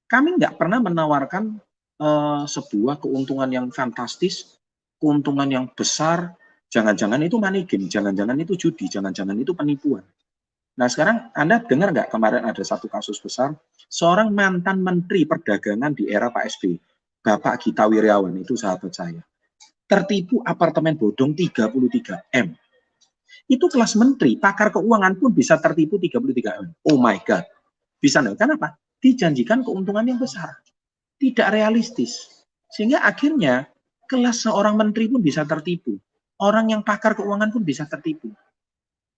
Kami nggak pernah menawarkan sebuah keuntungan yang fantastis, keuntungan yang besar, jangan-jangan itu money game, jangan-jangan itu judi, jangan-jangan itu penipuan. Nah sekarang Anda dengar nggak kemarin ada satu kasus besar, seorang mantan Menteri Perdagangan di era Pak SBY, Bapak Gita Wirjawan, itu sahabat saya, tertipu apartemen bodong 33 M. Itu kelas menteri, pakar keuangan pun bisa tertipu 33 M. Oh my God. Bisa nggak? Kenapa? Dijanjikan keuntungan yang besar. Tidak realistis. Sehingga akhirnya kelas seorang menteri pun bisa tertipu. Orang yang pakar keuangan pun bisa tertipu.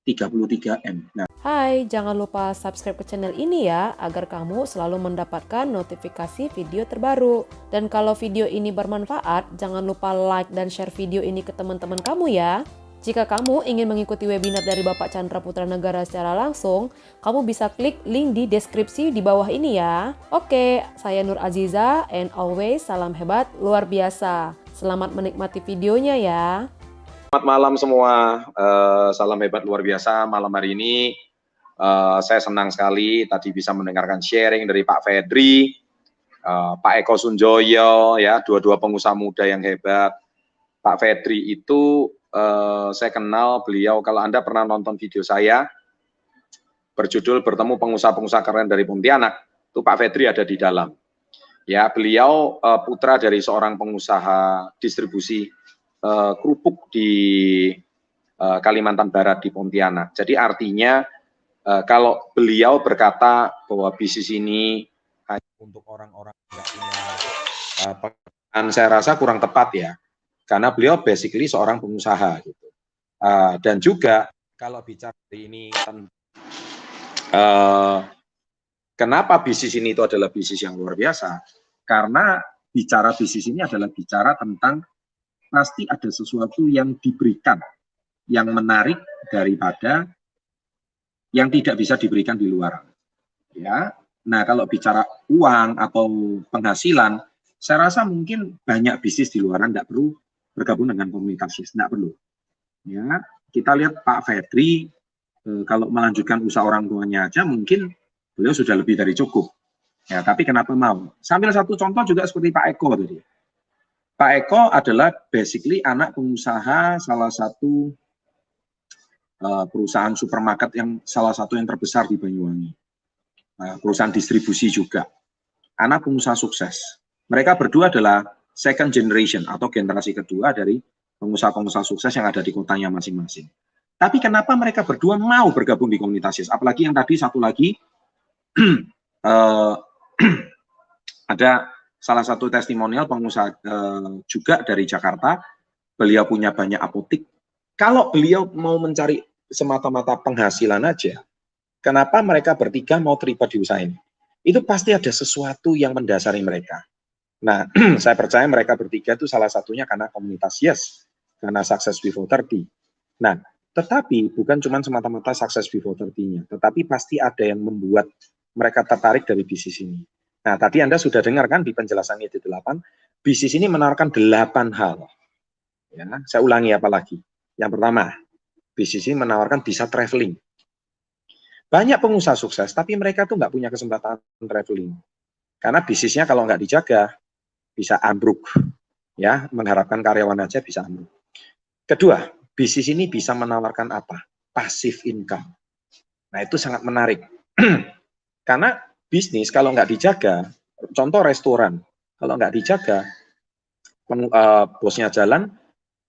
33 M. Nah, Hai, jangan lupa subscribe ke channel ini ya, agar kamu selalu mendapatkan notifikasi video terbaru. Dan kalau video ini bermanfaat, jangan lupa like dan share video ini ke teman-teman kamu ya. Jika kamu ingin mengikuti webinar dari Bapak Chandra Putra Negara secara langsung, kamu bisa klik link di deskripsi di bawah ini ya. Oke, saya Nur Aziza, and always salam hebat luar biasa. Selamat menikmati videonya ya. Selamat malam semua, salam hebat luar biasa. Malam hari ini saya senang sekali tadi bisa mendengarkan sharing dari Pak Fedri, Pak Eko Sunjoyo, ya, dua-dua pengusaha muda yang hebat. Pak Fedri itu saya kenal beliau, kalau Anda pernah nonton video saya berjudul Bertemu Pengusaha-Pengusaha Keren dari Pontianak, itu Pak Fedri ada di dalam. Ya, beliau putra dari seorang pengusaha distribusi kerupuk di Kalimantan Barat di Pontianak. Jadi artinya kalau beliau berkata bahwa bisnis ini hanya untuk orang-orang yang nggak punya pekerjaan, saya rasa kurang tepat ya, karena beliau basically seorang pengusaha gitu. Dan juga kalau bicara ini kenapa bisnis ini itu adalah bisnis yang luar biasa? Karena bicara bisnis ini adalah bicara tentang pasti ada sesuatu yang diberikan, yang menarik daripada yang tidak bisa diberikan di luar. Ya, nah kalau bicara uang atau penghasilan, saya rasa mungkin banyak bisnis di luaran tidak perlu bergabung dengan komunitas, tidak perlu. Ya, kita lihat Pak Fedri, kalau melanjutkan usaha orang tuanya aja mungkin beliau sudah lebih dari cukup. Ya, tapi kenapa mau? Sambil satu contoh juga seperti Pak Eko tadi. Pak Eko adalah basically anak pengusaha salah satu perusahaan supermarket yang salah satu yang terbesar di Banyuwangi. Perusahaan distribusi juga. Anak pengusaha sukses. Mereka berdua adalah second generation atau generasi kedua dari pengusaha-pengusaha sukses yang ada di kotanya masing-masing. Tapi kenapa mereka berdua mau bergabung di komunitas YES? Apalagi yang tadi satu lagi, ada salah satu testimonial pengusaha juga dari Jakarta, beliau punya banyak apotik. Kalau beliau mau mencari semata-mata penghasilan aja, kenapa mereka bertiga mau terlibat di usaha ini? Itu pasti ada sesuatu yang mendasari mereka. Nah, saya percaya mereka bertiga itu salah satunya karena komunitas YES, karena Success Before 30. Nah, tetapi bukan cuma semata-mata Success Before 30-nya, tetapi pasti ada yang membuat mereka tertarik dari bisnis ini. Nah, tadi Anda sudah dengar kan di penjelasan YD 8, bisnis ini menawarkan 8 hal. Ya, saya ulangi apalagi. Yang pertama, bisnis ini menawarkan bisa traveling. Banyak pengusaha sukses, tapi mereka tuh nggak punya kesempatan traveling. Karena bisnisnya kalau nggak dijaga, bisa ambruk. Ya, mengharapkan karyawan aja bisa ambruk. Kedua, bisnis ini bisa menawarkan apa? Passive income. Nah, itu sangat menarik. Karena bisnis kalau nggak dijaga, contoh restoran, kalau nggak dijaga, bosnya jalan,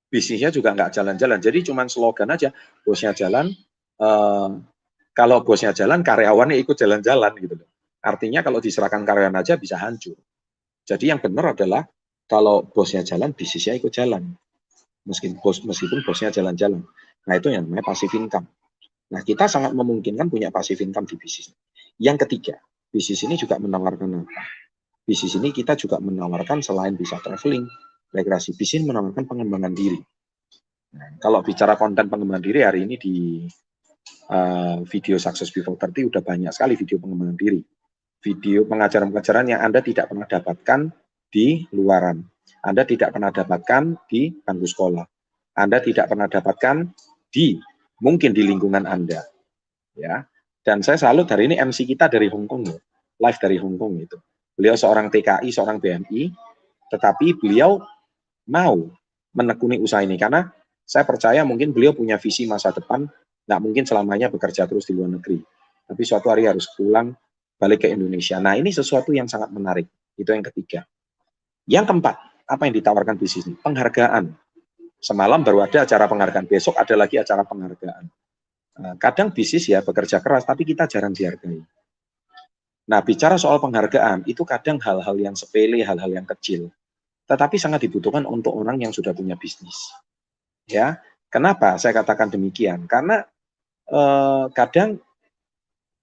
bisnisnya juga nggak jalan-jalan. Jadi cuma slogan aja, bosnya jalan, kalau bosnya jalan, karyawannya ikut jalan-jalan gitu loh. Artinya kalau diserahkan karyawan aja bisa hancur. Jadi yang benar adalah kalau bosnya jalan, bisnisnya ikut jalan. Meskipun bosnya jalan-jalan. Nah itu yang namanya passive income. Nah kita sangat memungkinkan punya passive income di bisnis. Yang ketiga, bisnis ini juga menawarkan apa? Bisnis ini kita juga menawarkan selain bisa traveling, rekreasi, bisnis menawarkan pengembangan diri. Nah, kalau bicara konten pengembangan diri hari ini di video Success Before 30 udah banyak sekali video pengembangan diri. Video pengajaran-pengajaran yang Anda tidak pernah dapatkan di luaran. Anda tidak pernah dapatkan di bangku sekolah. Anda tidak pernah dapatkan mungkin di lingkungan Anda. Ya. Dan saya salut hari ini MC kita dari Hong Kong, live dari Hong Kong itu. Beliau seorang TKI, seorang BMI, tetapi beliau mau menekuni usaha ini karena saya percaya mungkin beliau punya visi masa depan, nggak mungkin selamanya bekerja terus di luar negeri, tapi suatu hari harus pulang balik ke Indonesia. Nah, ini sesuatu yang sangat menarik. Itu yang ketiga. Yang keempat, apa yang ditawarkan bisnis ini? Penghargaan. Semalam baru ada acara penghargaan, besok ada lagi acara penghargaan. Kadang bisnis ya bekerja keras, tapi kita jarang dihargai. Nah, bicara soal penghargaan, itu kadang hal-hal yang sepele, hal-hal yang kecil. Tetapi sangat dibutuhkan untuk orang yang sudah punya bisnis. Ya, kenapa saya katakan demikian? Karena kadang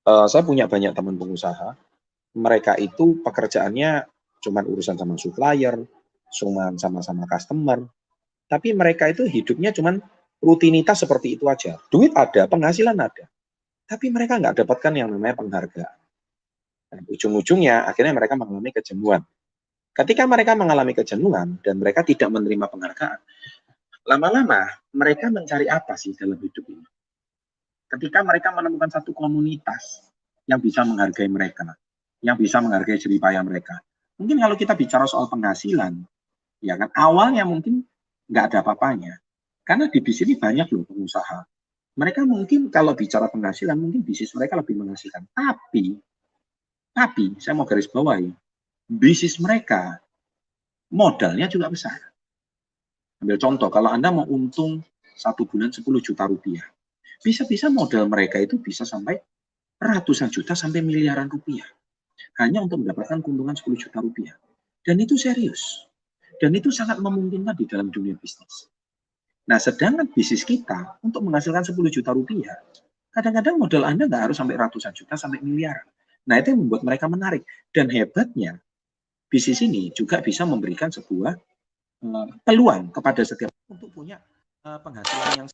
saya punya banyak teman pengusaha, mereka itu pekerjaannya cuma urusan sama supplier, cuma sama-sama customer, tapi mereka itu hidupnya cuma rutinitas seperti itu aja. Duit ada, penghasilan ada, tapi mereka nggak dapatkan yang namanya penghargaan. Dan ujung-ujungnya akhirnya mereka mengalami kejenuhan. Ketika mereka mengalami kejenuhan dan mereka tidak menerima penghargaan, lama-lama mereka mencari apa sih dalam hidup ini? Ketika mereka menemukan satu komunitas yang bisa menghargai mereka, yang bisa menghargai jerih payah mereka. Mungkin kalau kita bicara soal penghasilan, ya kan awalnya mungkin nggak ada apa-apanya. Karena di bisnis ini banyak loh pengusaha. Mereka mungkin kalau bicara penghasilan, mungkin bisnis mereka lebih menghasilkan. Tapi saya mau garis bawahi, bisnis mereka modalnya juga besar. Ambil contoh, kalau Anda mau untung 1 bulan 10 juta rupiah, bisa-bisa modal mereka itu bisa sampai ratusan juta sampai miliaran rupiah. Hanya untuk mendapatkan keuntungan 10 juta rupiah. Dan itu serius. Dan itu sangat memungkinkan di dalam dunia bisnis. Nah, sedangkan bisnis kita untuk menghasilkan 10 juta rupiah, kadang-kadang modal Anda nggak harus sampai ratusan juta, sampai miliaran. Nah, itu yang membuat mereka menarik. Dan hebatnya, bisnis ini juga bisa memberikan sebuah peluang kepada setiap untuk punya penghasilan yang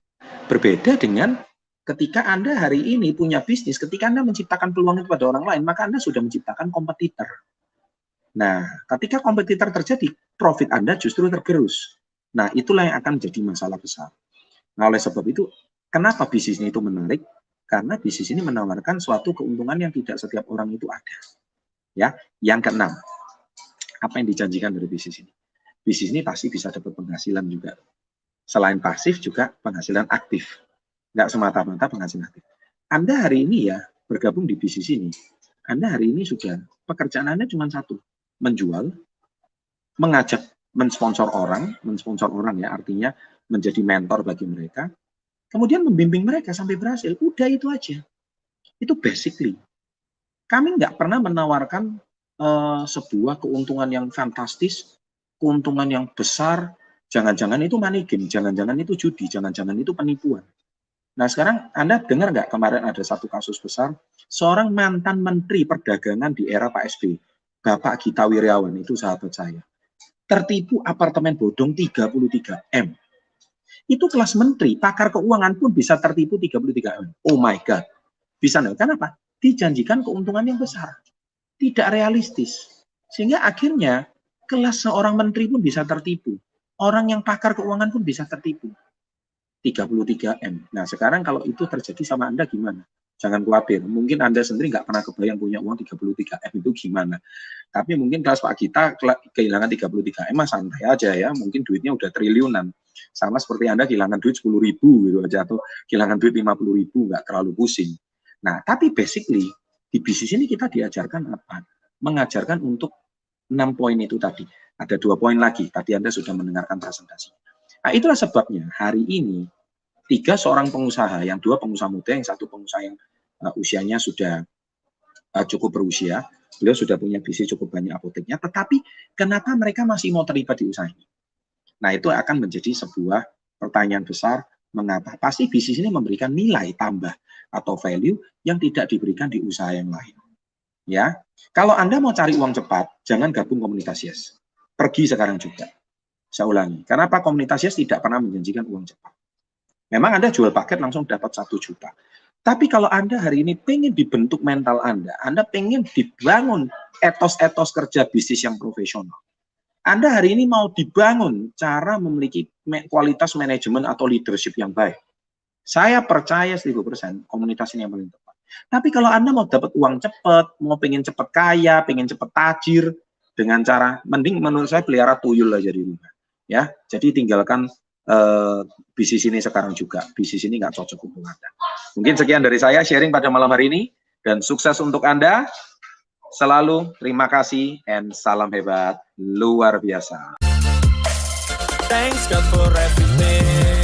berbeda dengan ketika Anda hari ini punya bisnis, ketika Anda menciptakan peluang kepada orang lain, maka Anda sudah menciptakan kompetitor. Nah, ketika kompetitor terjadi, profit Anda justru tergerus. Nah, itulah yang akan menjadi masalah besar. Nah, oleh sebab itu, kenapa bisnis ini itu menarik? Karena bisnis ini menawarkan suatu keuntungan yang tidak setiap orang itu ada. Ya, yang keenam, apa yang dijanjikan dari bisnis ini? Bisnis ini pasti bisa dapat penghasilan juga. Selain pasif juga penghasilan aktif. Nggak semata-mata penghasilan aktif. Anda hari ini ya bergabung di bisnis ini. Anda hari ini sudah, pekerjaan Anda cuma satu. Menjual, mengajak, mensponsor orang ya artinya menjadi mentor bagi mereka. Kemudian membimbing mereka sampai berhasil. Udah itu aja. Itu basically. Kami nggak pernah menawarkan sebuah keuntungan yang fantastis, keuntungan yang besar, jangan-jangan itu money game, jangan-jangan itu judi, jangan-jangan itu penipuan. Nah sekarang Anda dengar nggak kemarin ada satu kasus besar, seorang mantan Menteri Perdagangan di era Pak SBY, Bapak Gita Wirjawan, itu sahabat saya, tertipu apartemen bodong 33 M. Itu kelas menteri, pakar keuangan pun bisa tertipu 33 M. Oh my God. Bisa nggak? Kenapa? Dijanjikan keuntungan yang besar. Tidak realistis. Sehingga akhirnya kelas seorang menteri pun bisa tertipu. Orang yang pakar keuangan pun bisa tertipu. 33 M. Nah sekarang kalau itu terjadi sama Anda gimana? Jangan khawatir, mungkin Anda sendiri nggak pernah kebayang punya uang 33 M itu gimana. Tapi mungkin kelas Pak Gita kehilangan 33 M santai aja ya, mungkin duitnya udah triliunan. Sama seperti Anda kehilangan duit 10.000 gitu aja, atau kehilangan duit 50.000, nggak terlalu pusing. Nah, tapi basically, di bisnis ini kita diajarkan apa? Mengajarkan untuk 6 poin itu tadi. Ada 2 poin lagi, tadi Anda sudah mendengarkan presentasi. Nah, itulah sebabnya hari ini 3 seorang pengusaha, yang 2 pengusaha muda, yang 1 pengusaha yang usianya sudah cukup berusia, beliau sudah punya bisnis cukup banyak apoteknya, tetapi kenapa mereka masih mau terlibat di usaha ini? Nah, itu akan menjadi sebuah pertanyaan besar, mengapa? Pasti bisnis ini memberikan nilai tambah atau value yang tidak diberikan di usaha yang lain. Ya, kalau Anda mau cari uang cepat, jangan gabung komunitas Yes. Pergi sekarang juga. Saya ulangi, kenapa komunitas Yes tidak pernah menjanjikan uang cepat? Memang Anda jual paket langsung dapat 1 juta. Tapi kalau Anda hari ini pengen dibentuk mental Anda pengen dibangun etos-etos kerja bisnis yang profesional. Anda hari ini mau dibangun cara memiliki kualitas manajemen atau leadership yang baik. Saya percaya 1000% komunitas ini yang paling tepat. Tapi kalau Anda mau dapat uang cepat, mau pengen cepat kaya, pengen cepat tajir, dengan cara, mending menurut saya pelihara tuyul aja di rumah. Ya, jadi tinggalkan bisnis ini sekarang juga. Bisnis ini nggak cocok untuk Anda. Mungkin sekian dari saya sharing pada malam hari ini, dan sukses untuk Anda. Selalu terima kasih and salam hebat luar biasa. Thanks God for everything.